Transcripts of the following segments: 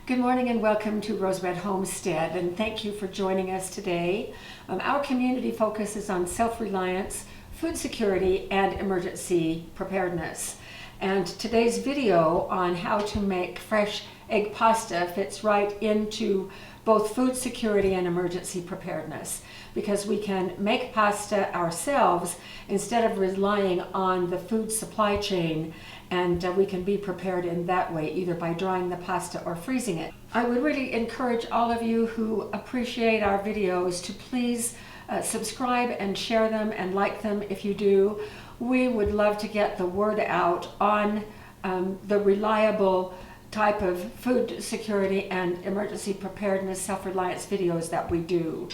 Good morning and welcome to Rosebud Homestead, and thank you for joining us today. Our community focuses on self-reliance, food security, and emergency preparedness. And today's video on how to make fresh egg pasta fits right into both food security and emergency preparedness, because we can make pasta ourselves instead of relying on the food supply chain, and we can be prepared in that way, either by drying the pasta or freezing it. I would really encourage all of you who appreciate our videos to please subscribe and share them and like them if you do. We would love to get the word out on the reliable type of food security and emergency preparedness self-reliance videos that we do.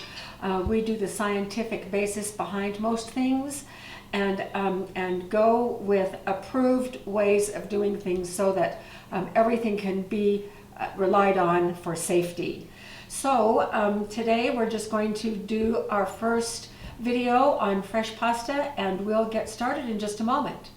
We do the scientific basis behind most things, and go with approved ways of doing things so that everything can be relied on for safety. So today we're just going to do our first video on fresh pasta, and we'll get started in just a moment.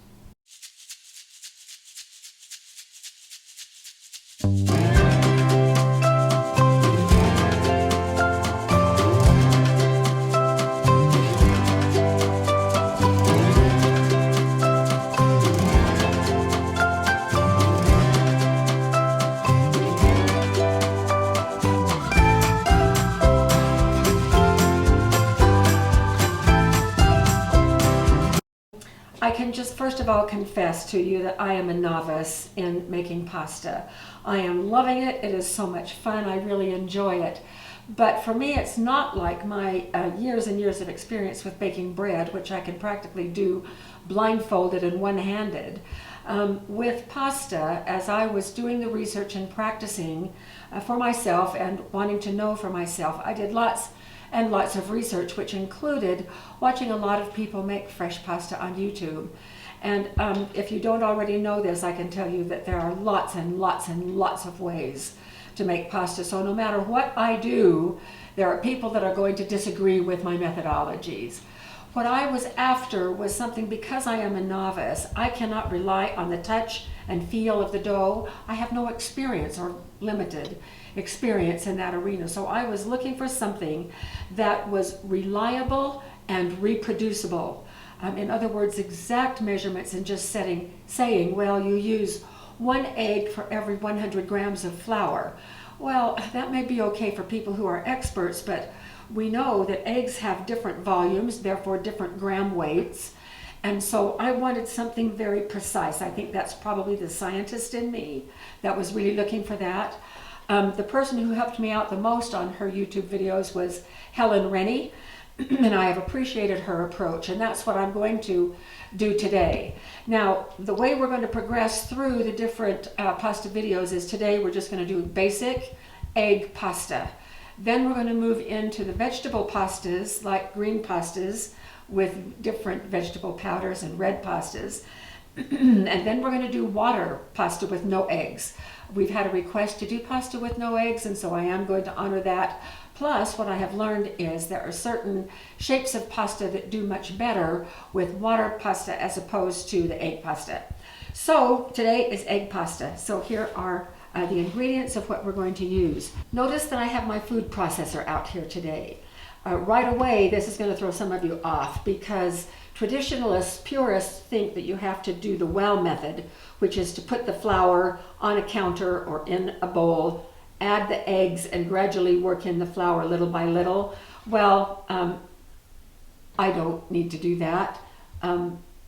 I can just first of all confess to you that I am a novice in making pasta. I am loving it. It is so much fun. I really enjoy it. But for me, it's not like my years and years of experience with baking bread, which I can practically do blindfolded and one-handed. With pasta, as I was doing the research and practicing for myself and wanting to know for myself, I did lots and lots of research, which included watching a lot of people make fresh pasta on YouTube. And if you don't already know this, I can tell you that there are lots and lots and lots of ways to make pasta. So no matter what I do, there are people that are going to disagree with my methodologies. What I was after was something, because I am a novice, I cannot rely on the touch and feel of the dough. I have no experience, or limited experience, in that arena. So I was looking for something that was reliable and reproducible. In other words, exact measurements, and just saying, well, you use 1 egg for every 100 grams of flour. Well, that may be okay for people who are experts, but we know that eggs have different volumes, therefore different gram weights. And so I wanted something very precise. I think that's probably the scientist in me that was really looking for that. The person who helped me out the most on her YouTube videos was Helen Rennie, and I have appreciated her approach, and that's what I'm going to do today. Now, the way we're going to progress through the different pasta videos is today we're just going to do basic egg pasta. Then we're going to move into the vegetable pastas, like green pastas with different vegetable powders, and red pastas. And then we're going to do water pasta with no eggs. We've had a request to do pasta with no eggs, and so I am going to honor that. Plus, what I have learned is there are certain shapes of pasta that do much better with water pasta as opposed to the egg pasta. So today is egg pasta. So here are the ingredients of what we're going to use. Notice that I have my food processor out here today. Right away, this is going to throw some of you off, because traditionalists, purists, think that you have to do the well method, which is to put the flour on a counter or in a bowl, add the eggs, and gradually work in the flour little by little. Well, I don't need to do that.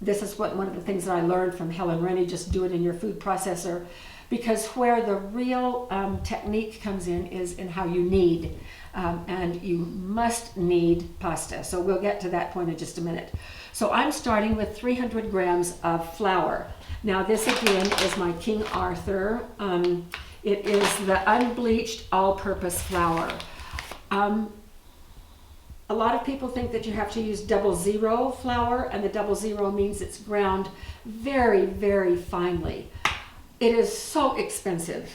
This is one of the things that I learned from Helen Rennie: just do it in your food processor, because where the real technique comes in is in how you knead. And you must knead pasta. So we'll get to that point in just a minute. So I'm starting with 300 grams of flour. Now this again is my King Arthur. It is the unbleached all-purpose flour. A lot of people think that you have to use 00 flour, and the 00 means it's ground very, very finely. It is so expensive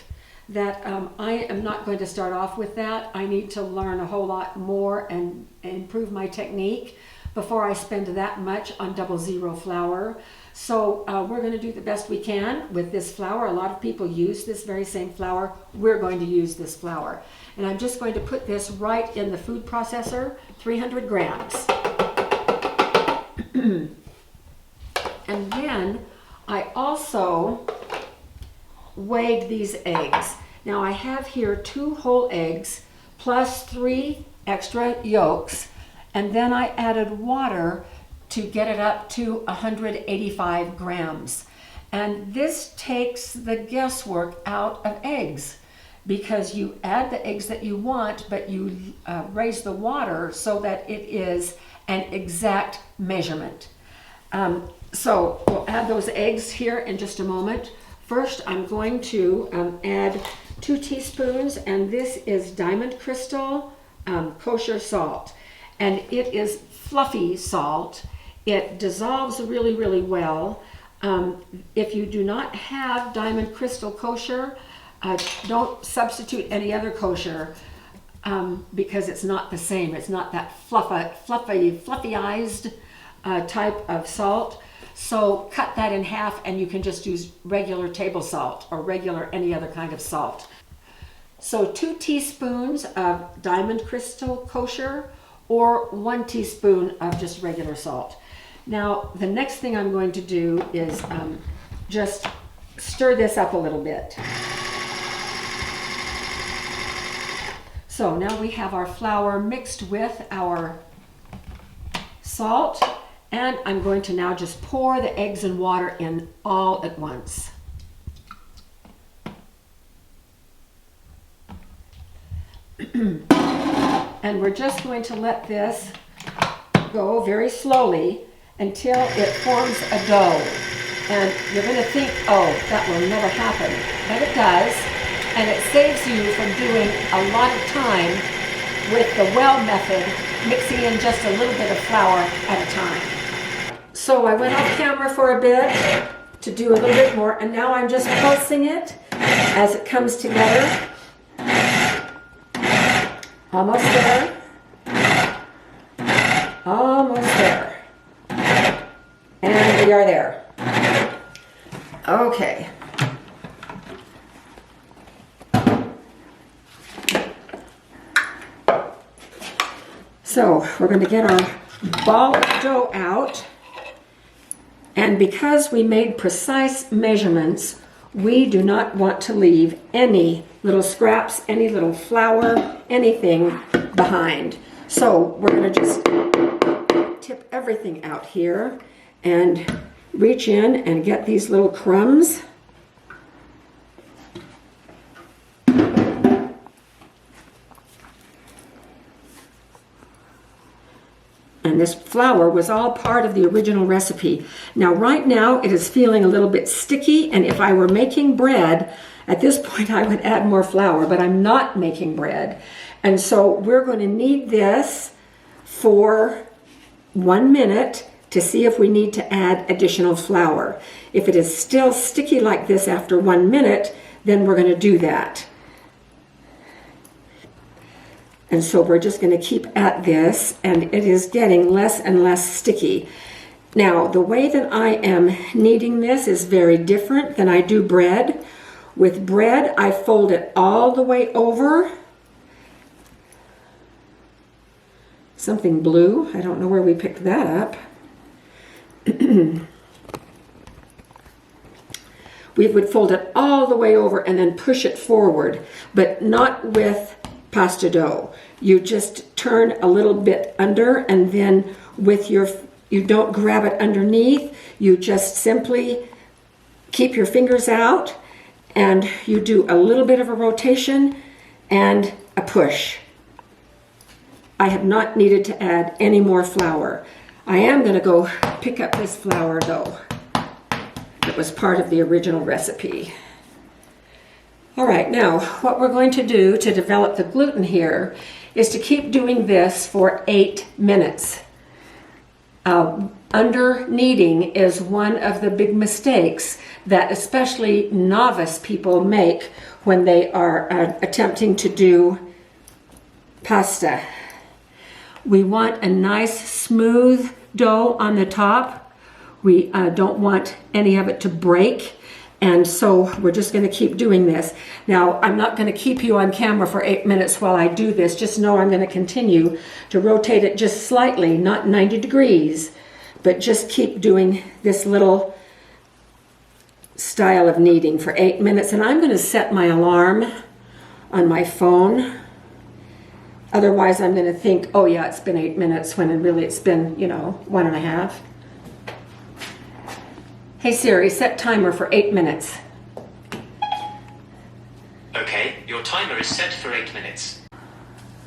that I am not going to start off with that. I need to learn a whole lot more and improve my technique. before I spend that much on 00 flour. So we're going to do the best we can with this flour. A lot of people use this very same flour. We're going to use this flour. And I'm just going to put this right in the food processor, 300 grams. And then I also weighed these eggs. Now I have here 2 whole eggs plus 3 extra yolks, and then I added water to get it up to 185 grams. And this takes the guesswork out of eggs, because you add the eggs that you want, but you raise the water so that it is an exact measurement. So we'll add those eggs here in just a moment. First, I'm going to add 2 teaspoons, and this is Diamond Crystal kosher salt. And it is fluffy salt. It dissolves really, really well. If you do not have Diamond Crystal kosher, don't substitute any other kosher because it's not the same. It's not that fluffyized type of salt. So cut that in half, and you can just use regular table salt or regular any other kind of salt. So 2 teaspoons of Diamond Crystal kosher or 1 teaspoon of just regular salt. Now the next thing I'm going to do is just stir this up a little bit. So now we have our flour mixed with our salt, and I'm going to now just pour the eggs and water in all at once. And we're just going to let this go very slowly until it forms a dough. And you're going to think, oh, that will never happen. But it does, and it saves you from doing a lot of time with the well method, mixing in just a little bit of flour at a time. So I went off camera for a bit to do a little bit more, and now I'm just pulsing it as it comes together. Almost there. Almost there. And we are there. Okay. So we're going to get our ball of dough out. And because we made precise measurements, we do not want to leave any little scraps, any little flour, anything behind. So we're going to just tip everything out here and reach in and get these little crumbs. And this flour was all part of the original recipe. Now, right now, it is feeling a little bit sticky, and if I were making bread, at this point I would add more flour, but I'm not making bread. And so we're going to knead this for 1 minute to see if we need to add additional flour. If it is still sticky like this after 1 minute, then we're going to do that. And so we're just going to keep at this, and it is getting less and less sticky. Now, the way that I am kneading this is very different than I do bread. With bread, I fold it all the way over. Something blue. I don't know where we picked that up. We would fold it all the way over and then push it forward, but not with pasta dough. You just turn a little bit under, and then with you don't grab it underneath, you just simply keep your fingers out and you do a little bit of a rotation and a push. I have not needed to add any more flour. I am going to go pick up this flour though. It was part of the original recipe. All right, now what we're going to do to develop the gluten here is to keep doing this for 8 minutes. Under kneading is one of the big mistakes that especially novice people make when they are attempting to do pasta. We want a nice smooth dough on the top. We don't want any of it to break. And so we're just going to keep doing this. Now, I'm not going to keep you on camera for 8 minutes while I do this. Just know I'm going to continue to rotate it just slightly, not 90 degrees, but just keep doing this little style of kneading for 8 minutes. And I'm going to set my alarm on my phone. Otherwise, I'm going to think, oh yeah, it's been 8 minutes, when really it's been, 1.5. Hey Siri, set timer for 8 minutes. Okay, your timer is set for 8 minutes.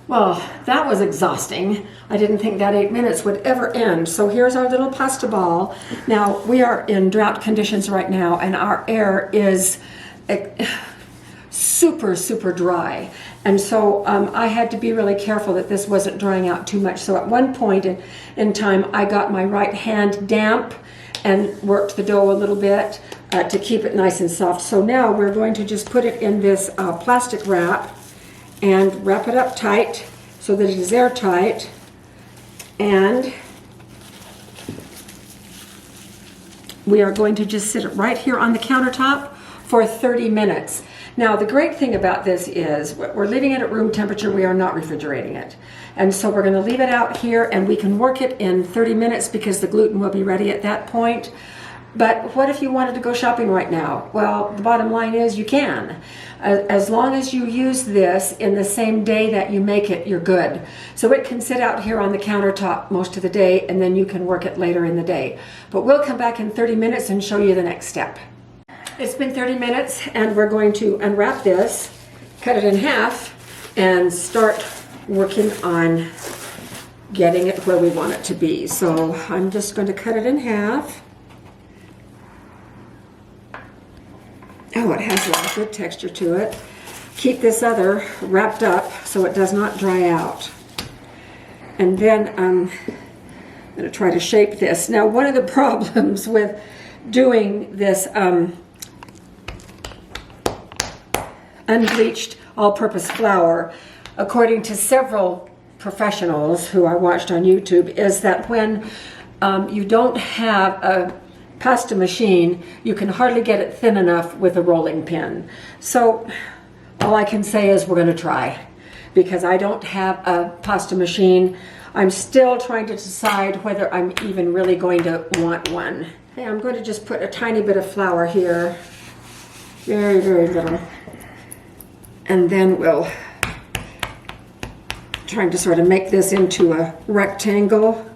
Well, that was exhausting. I didn't think that 8 minutes would ever end. So here's our little pasta ball. Now, we are in drought conditions right now, and our air is super, super dry. And so I had to be really careful that this wasn't drying out too much. So at one point in time, I got my right hand damp and worked the dough a little bit to keep it nice and soft. So now we're going to just put it in this plastic wrap and wrap it up tight so that it is airtight. And we are going to just sit it right here on the countertop for 30 minutes. Now, the great thing about this is we're leaving it at room temperature. We are not refrigerating it. And so we're going to leave it out here, and we can work it in 30 minutes because the gluten will be ready at that point. But what if you wanted to go shopping right now? Well, the bottom line is you can. As long as you use this in the same day that you make it, you're good. So it can sit out here on the countertop most of the day, and then you can work it later in the day. But we'll come back in 30 minutes and show you the next step. It's been 30 minutes, and we're going to unwrap this, cut it in half, and start working on getting it where we want it to be. So I'm just going to cut it in half. Oh, it has a lot of good texture to it. Keep this other wrapped up so it does not dry out. And then I'm going to try to shape this. Now, one of the problems with doing this unbleached all-purpose flour, according to several professionals who I watched on YouTube, is that when you don't have a pasta machine, you can hardly get it thin enough with a rolling pin. So all I can say is we're going to try, because I don't have a pasta machine. I'm still trying to decide whether I'm even really going to want one. Okay, I'm going to just put a tiny bit of flour here, very, very little. And then we'll trying to sort of make this into a rectangle.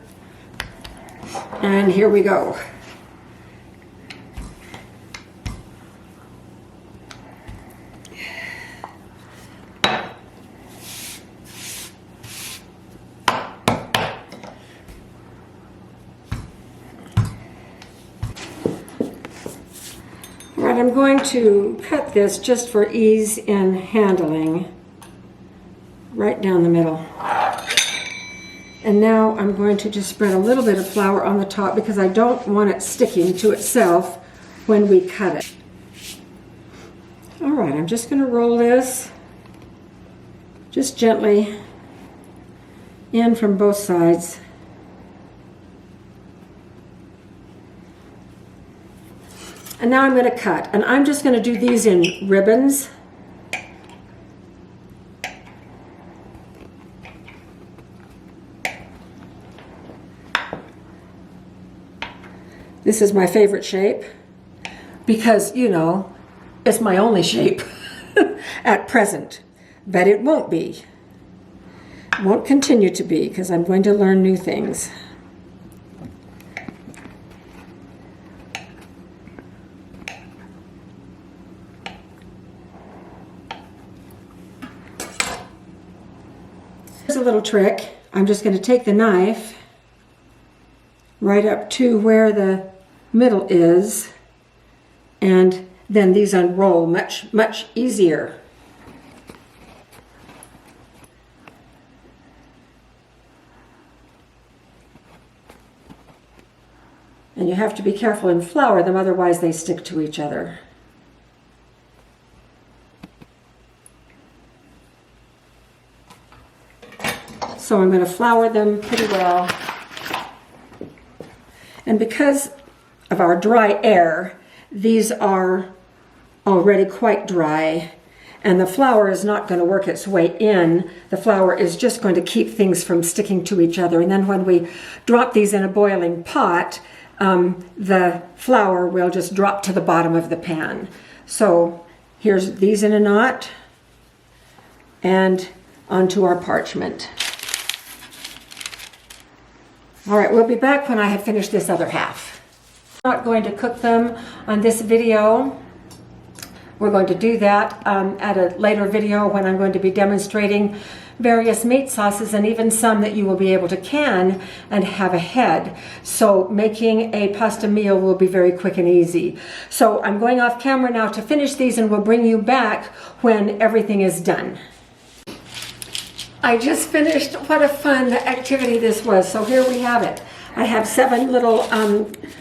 And here we go. All right, I'm going to cut this just for ease in handling, right down the middle. And now I'm going to just spread a little bit of flour on the top because I don't want it sticking to itself when we cut it. All right, I'm just going to roll this just gently in from both sides. And now I'm going to cut, and I'm just going to do these in ribbons. This is my favorite shape because, you know, it's my only shape at present, but it won't be. It won't continue to be because I'm going to learn new things. Here's a little trick. I'm just going to take the knife right up to where the middle is, and then these unroll much, much easier. And you have to be careful and flour them, otherwise they stick to each other. So I'm going to flour them pretty well. And because of our dry air, these are already quite dry, and the flour is not going to work its way in. The flour is just going to keep things from sticking to each other. And then when we drop these in a boiling pot, the flour will just drop to the bottom of the pan. So here's these in a knot, and onto our parchment. All right, we'll be back when I have finished this other half. I'm not going to cook them on this video. We're going to do that at a later video when I'm going to be demonstrating various meat sauces, and even some that you will be able to can and have ahead. So making a pasta meal will be very quick and easy. So I'm going off camera now to finish these, and we'll bring you back when everything is done. I just finished. What a fun activity this was. So here we have it. I have 7 little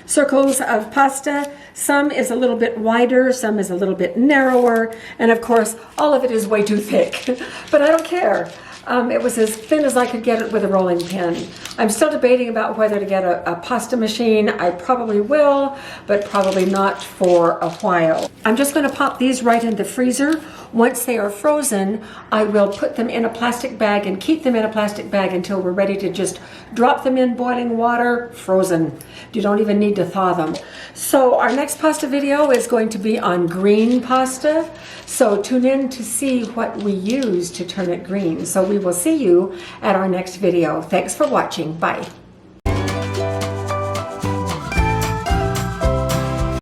circles of pasta. Some is a little bit wider, some is a little bit narrower, and of course, all of it is way too thick. But I don't care. It was as thin as I could get it with a rolling pin. I'm still debating about whether to get a pasta machine. I probably will, but probably not for a while. I'm just going to pop these right in the freezer. Once they are frozen, I will put them in a plastic bag and keep them in a plastic bag until we're ready to just drop them in boiling water, frozen. You don't even need to thaw them. So our next pasta video is going to be on green pasta. So tune in to see what we use to turn it green. So we will see you at our next video. Thanks for watching. Bye.